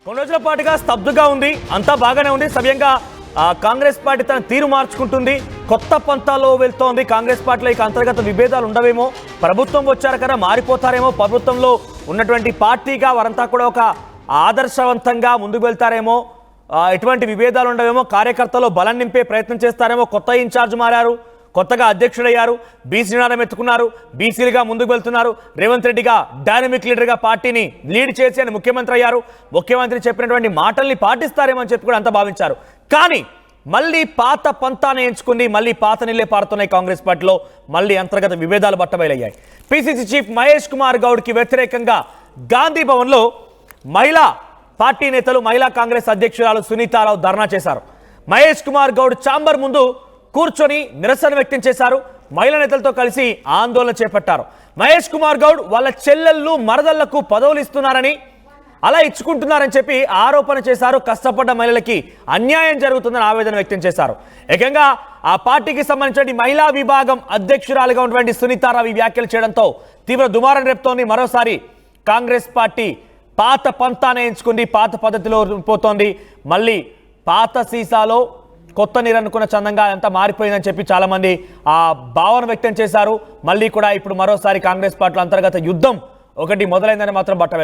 కొన్ని రోజుల పాటుగా స్తబ్దుగా ఉంది, అంతా బాగానే ఉంది. సవ్యంగా కాంగ్రెస్ పార్టీ తన తీరు మార్చుకుంటుంది, కొత్త పంతాలో వెళ్తోంది. కాంగ్రెస్ పార్టీలో ఇక అంతర్గత విభేదాలు ఉండవేమో, ప్రభుత్వం వచ్చారు కదా మారిపోతారేమో, ప్రభుత్వంలో ఉన్నటువంటి పార్టీగా వారంతా కూడా ఒక ఆదర్శవంతంగా ముందుకు వెళ్తారేమో, ఎటువంటి విభేదాలు ఉండవేమో, కార్యకర్తలు బలం నింపే ప్రయత్నం చేస్తారేమో. కొత్త ఇన్ఛార్జ్ మారారు, కొత్తగా అధ్యక్షుడయ్యారు, బీసీ నినాదం ఎత్తుకున్నారు, బీసీలుగా ముందుకు వెళ్తున్నారు. రేవంత్ రెడ్డిగా డైనమిక్ లీడర్గా పార్టీని లీడ్ చేసి ఆయన ముఖ్యమంత్రి అయ్యారు. ముఖ్యమంత్రి చెప్పినటువంటి మాటల్ని పాటిస్తారేమో అని చెప్పి కూడా అంతా భావించారు. కానీ మళ్ళీ పాత పంతాన్ని ఎంచుకుని మళ్ళీ పాత నీళ్ళే పారుతున్నాయి కాంగ్రెస్ పార్టీలో. మళ్ళీ అంతర్గత విభేదాలు బట్టబయలయ్యాయి. పిసిసి చీఫ్ మహేష్ కుమార్ గౌడ్కి వ్యతిరేకంగా గాంధీ భవన్లో మహిళా పార్టీ నేతలు, మహిళా కాంగ్రెస్ అధ్యక్షురాలు సునీతారావు ధర్నా చేశారు. మహేష్ కుమార్ గౌడ్ ఛాంబర్ ముందు కూర్చొని నిరసన వ్యక్తం చేశారు. మహిళా నేతలతో కలిసి ఆందోళన చేపట్టారు. మహేష్ కుమార్ గౌడ్ వాళ్ళ చెల్లెళ్ళు మరదళ్లకు పదవులు ఇస్తున్నారని, అలా ఇచ్చుకుంటున్నారని చెప్పి ఆరోపణ చేశారు. కష్టపడ్డ మహిళలకి అన్యాయం జరుగుతుందని ఆవేదన వ్యక్తం చేశారు. ఏకంగా ఆ పార్టీకి సంబంధించిన మహిళా విభాగం అధ్యక్షురాలుగా ఉన్నటువంటి సునీతారావు ఈ వ్యాఖ్యలు చేయడంతో తీవ్ర దుమారం రేపుతోంది. మరోసారి కాంగ్రెస్ పార్టీ పాత పంతానే ఎంచుకుంది, పాత పద్ధతిలో పోతోంది. మళ్ళీ పాత సీసాలో కొత్త నీరు అనుకున్న చందంగా అంతా మారిపోయిందని చెప్పి చాలా మంది ఆ భావన వ్యక్తం చేశారు. మళ్ళీ కూడా ఇప్పుడు మరోసారి కాంగ్రెస్ పార్టీలో అంతర్గత యుద్ధం ఒకటి మొదలైందని మాత్రం బట్ట